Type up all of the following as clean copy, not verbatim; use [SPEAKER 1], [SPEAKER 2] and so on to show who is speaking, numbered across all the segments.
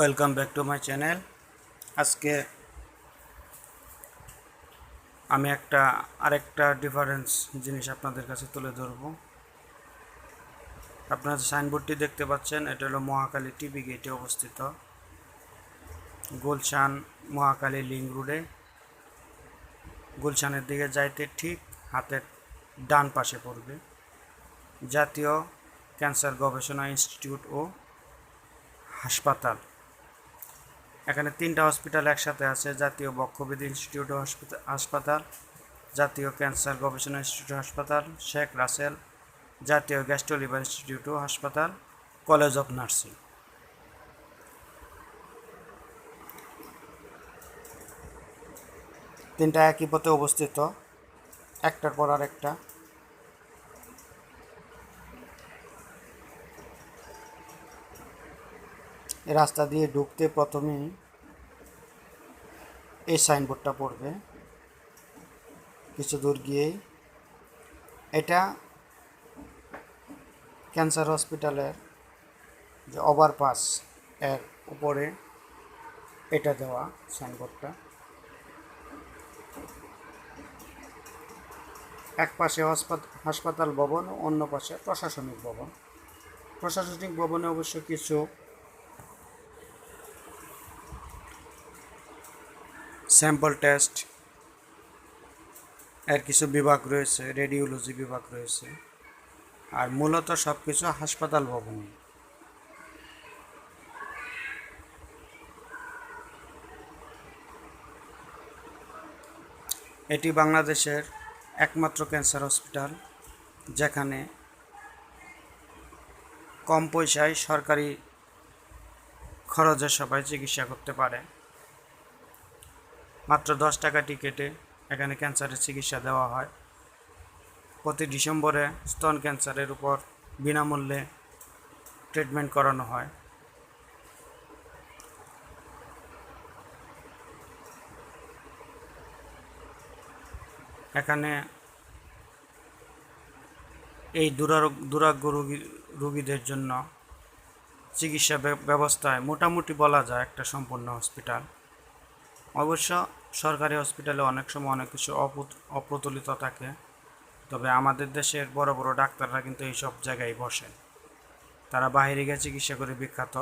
[SPEAKER 1] Welcome back to my channel. আজকে আমি আরেকটা ডিফারেন্স জিনিস আপনাদের কাছে তুলে ধরব। আপনারা যে সাইনবোর্ডটি দেখতে পাচ্ছেন, এটা হলো মহাখালী টিবি গেটে অবস্থিত, গুলশান মহাখালী লিংক রোডে। গুলশানের দিকে যাইতে ঠিক হাতের ডান পাশে পড়বে জাতীয় ক্যান্সার গবেষণা ইনস্টিটিউট ও হাসপাতাল। এখানে তিনটা হসপিটাল একসাথে আছে: জাতীয় বক্ষব্যাধি ইনস্টিটিউট ও হাসপাতাল, জাতীয় ক্যান্সার গবেষণা ইনস্টিটিউট হাসপাতাল, শেখ রাসেল জাতীয় গ্যাস্ট্রো লিভার ইনস্টিটিউট ও হাসপাতাল, কলেজ অফ নার্সিং। তিনটা একই পথে অবস্থিত, একটার পর আরেকটা। এই রাস্তা দিয়ে ঢুকতে প্রথমেই এই সাইনবোর্ডটা পড়বে। কিছু দূর গিয়েই এটা ক্যান্সার হসপিটালের যে ওভারপাস, এর উপরে এটা দেওয়া সাইনবোর্ডটা। এক পাশে হাসপাতাল ভবন, অন্য পাশে প্রশাসনিক ভবন। প্রশাসনিক ভবনে অবশ্য কিছু স্যাম্পল টেস্ট এর কিছু বিভাগ রয়েছে, রেডিওলজি বিভাগ রয়েছে, আর মূলত সব কিছু হাসপাতাল ভবনে। এটি বাংলাদেশের একমাত্র ক্যান্সার হসপিটাল যেখানে কম পয়সায় সরকারি খরচে সবাই চিকিৎসা করতে পারে। মাত্র 10 টাকা টিকেটে এখানে ক্যান্সারের চিকিৎসা দেওয়া হয়। প্রতি ডিসেম্বরে স্তন ক্যান্সারের উপর বিনামূল্যে ট্রিটমেন্ট করানো হয়। এখানে এই দুরারোগ্য রোগীদের জন্য চিকিৎসা ব্যবস্থায় মোটামুটি বলা যায় একটা সম্পূর্ণ হসপিটাল। অবশ্য সরকারি হসপিটালে অনেক সময় অনেক কিছু অপ্রচলিত থাকে, তবে আমাদের দেশের বড় বড় ডাক্তাররা কিন্তু এইসব জায়গায় বসেন। তারা বাইরে গিয়ে চিকিৎসা করে বিখ্যাত,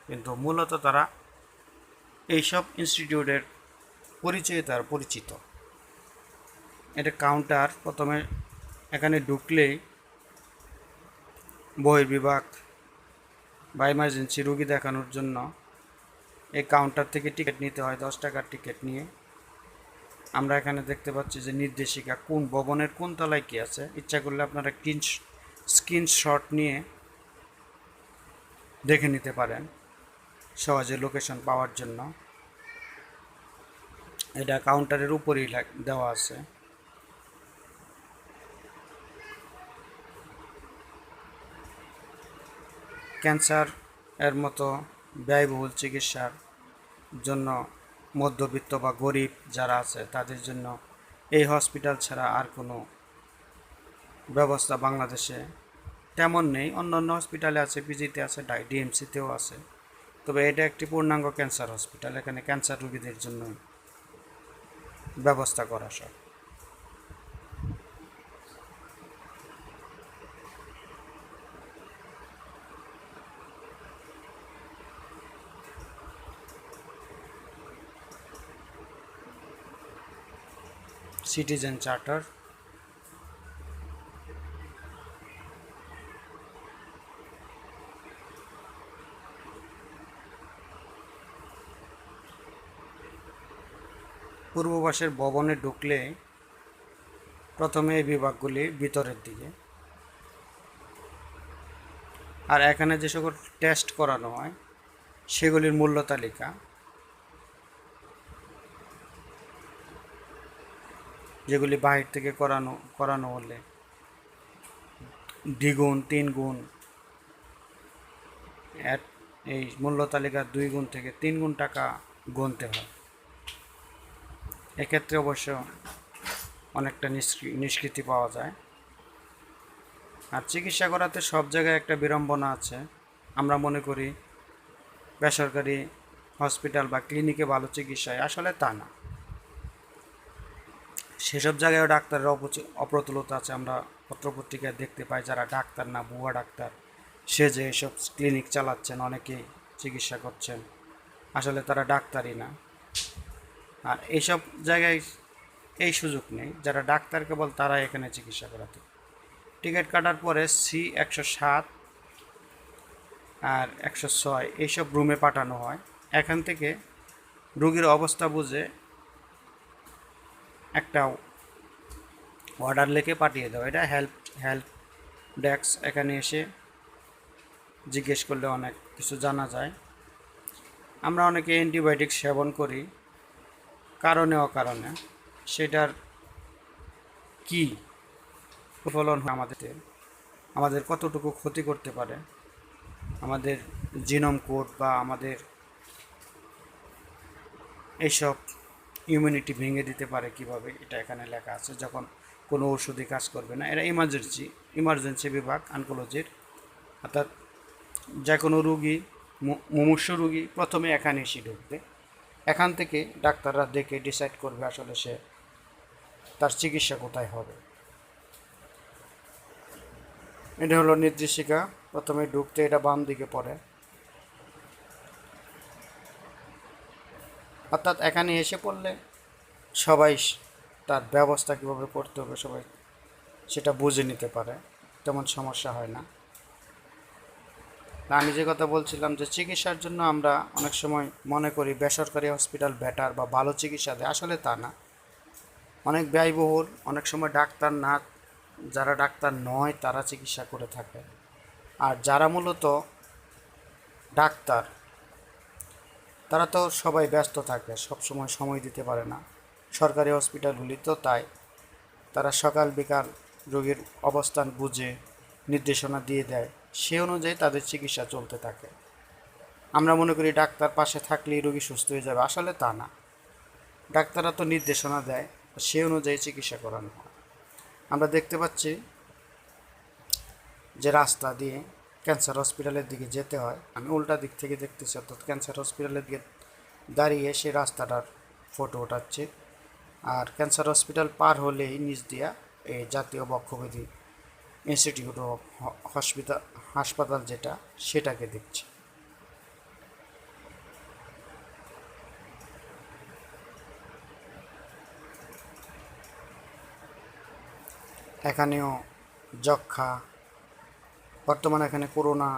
[SPEAKER 1] কিন্তু মূলত তারা এইসব ইনস্টিটিউটের পরিচয়ে তারা পরিচিত। এটা কাউন্টার। প্রথমে এখানে ঢুকলেই বহির্বিভাগ বা ইমার্জেন্সি রোগী দেখানোর জন্য এই কাউন্টার থেকে টিকিট নিতে হয়। 10 টাকার টিকিট নিয়ে আমরা এখানে দেখতে পাচ্ছি যে নির্দেশিকা কোন ভবনের কোন তলায় কী আছে। ইচ্ছা করলে আপনারা স্ক্রিনশট নিয়ে দেখে নিতে পারেন সহজে লোকেশন পাওয়ার জন্য। এটা কাউন্টারের উপরেই দেওয়া আছে। ক্যান্সার এর মতো ব্যয়বহুল চিকিৎসার জন্য মধ্যবিত্ত বা গরিব যারা আছে তাদের জন্য এই হসপিটাল ছাড়া আর কোনো ব্যবস্থা বাংলাদেশে তেমন নেই। অন্যান্য হসপিটালে আছে, পিজিতে আছে, ডিএমসিতেও আছে, তবে এটা একটি পূর্ণাঙ্গ ক্যান্সার হসপিটাল। এখানে ক্যান্সার রোগীদের জন্য ব্যবস্থা করা সব। সিটিজেন চার্টার, পূর্বপাশের ভবনে ঢুকলে প্রথমে এই বিভাগগুলি ভিতরের দিকে, আর এখানে যে সকল টেস্ট করানো হয় সেগুলির মূল্য তালিকা। যেগুলি বাহির থেকে করানো হলে দ্বিগুণ 3 গুণ, এই মূল্য তালিকার 2 গুণ থেকে 3 গুণ টাকা গুনতে হয়। এক্ষেত্রে অবশ্য অনেকটা নিষ্কৃতি পাওয়া যায়। আর চিকিৎসা করাতে সব জায়গায় একটা বিড়ম্বনা আছে। আমরা মনে করি বেসরকারি হসপিটাল বা ক্লিনিকে ভালো চিকিৎসা হয়, আসলে তা না। সেসব জায়গায়ও ডাক্তারের অপ্রতুলতা আছে। আমরা পত্রপত্রিকায় দেখতে পাই যারা ডাক্তার না, ভুয়া ডাক্তার সেজে এসব ক্লিনিক চালাচ্ছেন, অনেকেই চিকিৎসা করছেন, আসলে তারা ডাক্তারই না। আর এইসব জায়গায় এই সুযোগ নেই, যারা ডাক্তার কেবল তারা এখানে চিকিৎসা করাতে। টিকিট কাটার পরে C107 আর 106 এইসব রুমে পাঠানো হয়। এখান থেকে রুগীর অবস্থা বুঝে একটা অর্ডার লিখে পাঠিয়ে দেওয়া, এটা হেল্প ডেস্ক। এখানে এসে জিজ্ঞেস করলে অনেক কিছু জানা যায়। আমরা অনেকে অ্যান্টিবায়োটিক সেবন করি কারণে অকারণে, সেটার কি প্রফলন হয় আমাদের কতটুকু ক্ষতি করতে পারে, আমাদের জিনোম কোড বা আমাদের এইসব ইমিউনিটি ভেঙে দিতে পারে কিভাবে, এটা এখানে লেখা আছে। যখন কোনো ওষুধই কাজ করবে না, এরা ইমার্জেন্সি বিভাগ অনকোলজির, অর্থাৎ যে কোনো রুগী, মুমূর্ষু রুগী প্রথমে এখানে এসে ঢুকবে। এখান থেকে ডাক্তাররা দেখে ডিসাইড করবে আসলে সে তার চিকিৎসা কোথায় হবে। এটা হলো নির্দেশিকা। প্রথমে ঢুকতে এটা বাম দিকে পড়ে, অর্থাৎ এখানে এসে পড়লে সবাই তার ব্যবস্থা কীভাবে করতে হবে সবাই সেটা বুঝে নিতে পারে, তেমন সমস্যা হয় না। আমি যে কথা বলছিলাম যে চিকিৎসার জন্য আমরা অনেক সময় মনে করি বেসরকারি হসপিটাল বেটার বা ভালো চিকিৎসা দেয়, আসলে তা না। অনেক ব্যয়বহুল, অনেক সময় ডাক্তার না, যারা ডাক্তার নয় তারা চিকিৎসা করে থাকে। আর যারা মূলত ডাক্তার তারা তো সবাই ব্যস্ত থাকে, সব সময় দিতে পারে না। সরকারি হসপিটালগুলি তো তাই, তারা সকাল বিকাল রোগীর অবস্থান বুঝে নির্দেশনা দিয়ে দেয়, সে অনুযায়ী তাদের চিকিৎসা চলতে থাকে। আমরা মনে করি ডাক্তার পাশে থাকলেই রোগী সুস্থ হয়ে যাবে, আসলে তা না। ডাক্তাররা তো নির্দেশনা দেয়, সে অনুযায়ী চিকিৎসা করানো হয়। আমরা দেখতে পাচ্ছি যে রাস্তা দিয়ে ক্যান্সার হসপিটালের দিকে যেতে হয়, আমি উল্টা দিক থেকে দেখতেছি, অর্থাৎ ক্যান্সার হসপিটালের দিকে দাঁড়িয়ে সেই রাস্তাটার ফটো ওঠাচ্ছি। আর ক্যান্সার হসপিটাল পার হলেই নিচ দিয়া এই জাতীয় বক্ষব্যাধি ইনস্টিটিউট অফ হাসপাতাল যেটা, সেটাকে দেখছি। এখানেও যক্ষা, বর্তমানে এখানে করোনা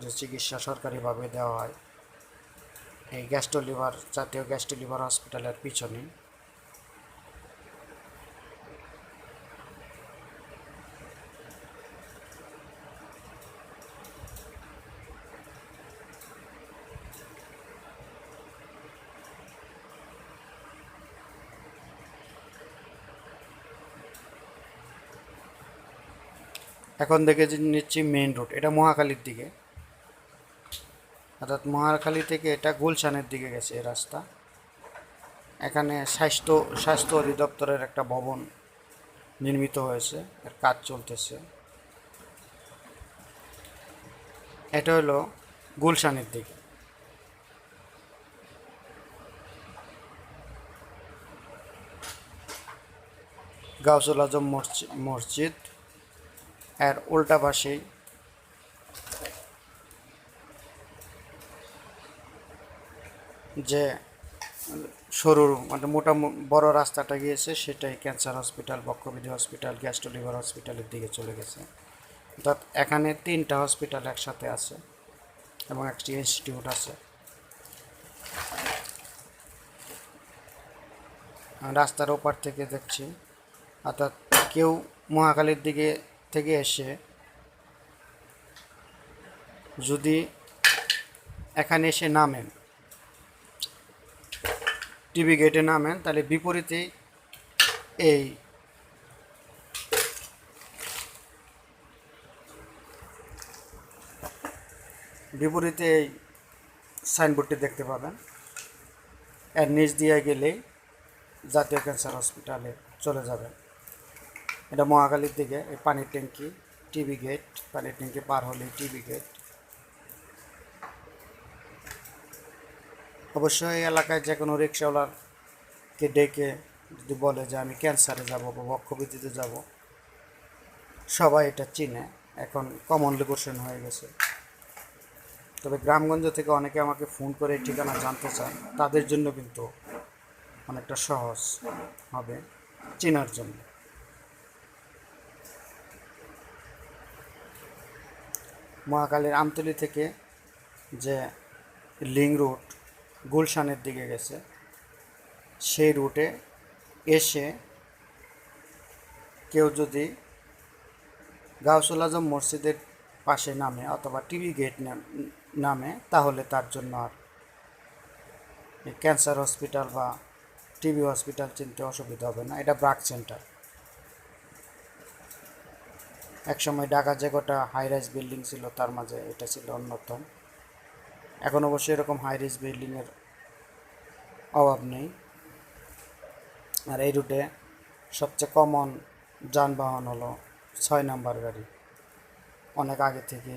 [SPEAKER 1] যে চিকিৎসা সরকারিভাবে দেওয়া হয়, এই গ্যাস্ট্রোলিভার, জাতীয় গ্যাস্ট্রোলিভার হসপিটালের পিছনে। এখন দেখে নিচ্ছি মেইন রোড, এটা মহাখালীর দিকে, অর্থাৎ মহাখালী থেকে এটা গুলশানের দিকে গেছে এই রাস্তা। এখানে স্বাস্থ্য অধিদপ্তরের একটা ভবন নির্মিত হয়েছে, এর কাজ চলতেছে। এটা হলো গুলশানের দিকে। গাউসুল আজম মসজিদ, এর উল্টা পাশেই যে সরু মানে মোটা বড় রাস্তাটা গিয়েছে সেটাই ক্যান্সার হসপিটাল, বক্ষব্যাধি হসপিটাল, গ্যাস্ট্রোলিভার হসপিটালের দিকে চলে গেছে। অর্থাৎ এখানে 3টা হসপিটাল একসাথে আছে এবং একটি ইনস্টিটিউট আছে। রাস্তার ওপার থেকে দেখছি, অর্থাৎ কেউ মহাখালীর দিকে থেকে এসে যদি এখানে এসে নামেন, টিবি গেটে নামেন, তাহলে বিপরীতে এই সাইনবোর্ডটি দেখতে পাবেন। এর নিচ দিয়ে গেলেই জাতীয় ক্যান্সার হসপিটালে চলে যাবেন। এটা মহাখালীর দিকে, এই পানির ট্যাঙ্কি, টিবি গেট, পানির ট্যাঙ্কি পার হলেই টিবি গেট। অবশ্যই এই এলাকায় যে কোনো রিক্সাওয়ালাকে ডেকে যদি বলে যে আমি ক্যান্সারে যাব বা বক্ষব্যাধিতে যাব, সবাই এটা চিনে, এখন কমনলি কোশ্চেন হয়ে গেছে। তবে গ্রামগঞ্জ থেকে অনেকে আমাকে ফোন করে ঠিকানা জানতে চায়, তাদের জন্য কিন্তু অনেকটা সহজ হবে চেনার জন্য। মহাখালীর আমতলী থেকে যে লিং রুট গুলশানের দিকে গেছে, সেই রুটে এসে কেউ যদি গাউসুল আজম মসজিদের পাশে নামে অথবা টিবি গেট নামে, তাহলে তার জন্য আর ক্যান্সার হসপিটাল বা টিবি হসপিটাল চিনতে অসুবিধা হবে না। এটা ব্রাক সেন্টার। একসময় ঢাকা যে কটা হাই রাইজ বিল্ডিং ছিল তার মাঝে এটা ছিল অন্যতম। এখন অবশ্যই এরকম হাই রাইজ বিল্ডিংয়ের অভাব নেই। আর এই রুটে সবচেয়ে কমন যানবাহন হলো 6 নাম্বার গাড়ি। অনেক আগে থেকে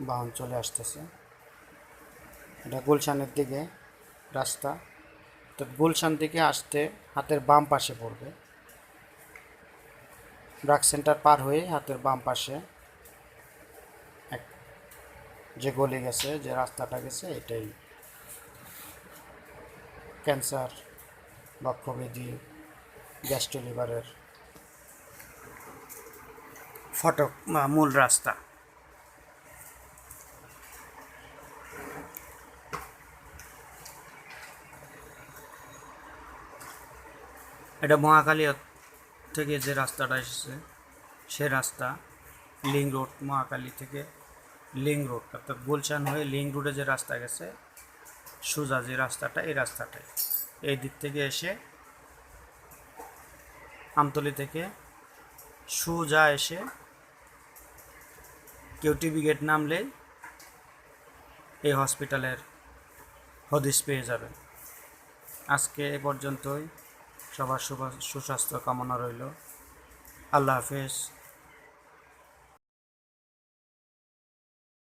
[SPEAKER 1] বাহন চলে আসতেছে। এটা গুলশানের দিকে রাস্তা। তো গুলশান থেকে আসতে হাতের বাম পাশে পড়বে, ব্রাক সেন্টার পার হয়ে হাতের বাম পাশে এক যে গলি গেছে, যে রাস্তাটা গেছে, এটাই ক্যান্সার, বক্ষব্যাধি, গ্যাস্ট্রো লিভারের ফটক বা মূল রাস্তা। এটা মহাখালী থেকে যে রাস্তাটা এসেছে সে রাস্তা লিং রোড। মহাখালী থেকে লিং রোড অর্থাৎ গুলশান হয়ে লিং রোডে যে রাস্তা গেছে, সোজা যে রাস্তাটা, এই রাস্তাটাই এই দিক থেকে এসে আমতলী থেকে সোজা এসে কেউ টিবি গেট নামলেই এই হসপিটালের হদিশ পেয়ে যাবেন। আজকে এ পর্যন্তই। সবার সুস্বাস্থ্য কামনা রইল। আল্লাহ হাফেজ।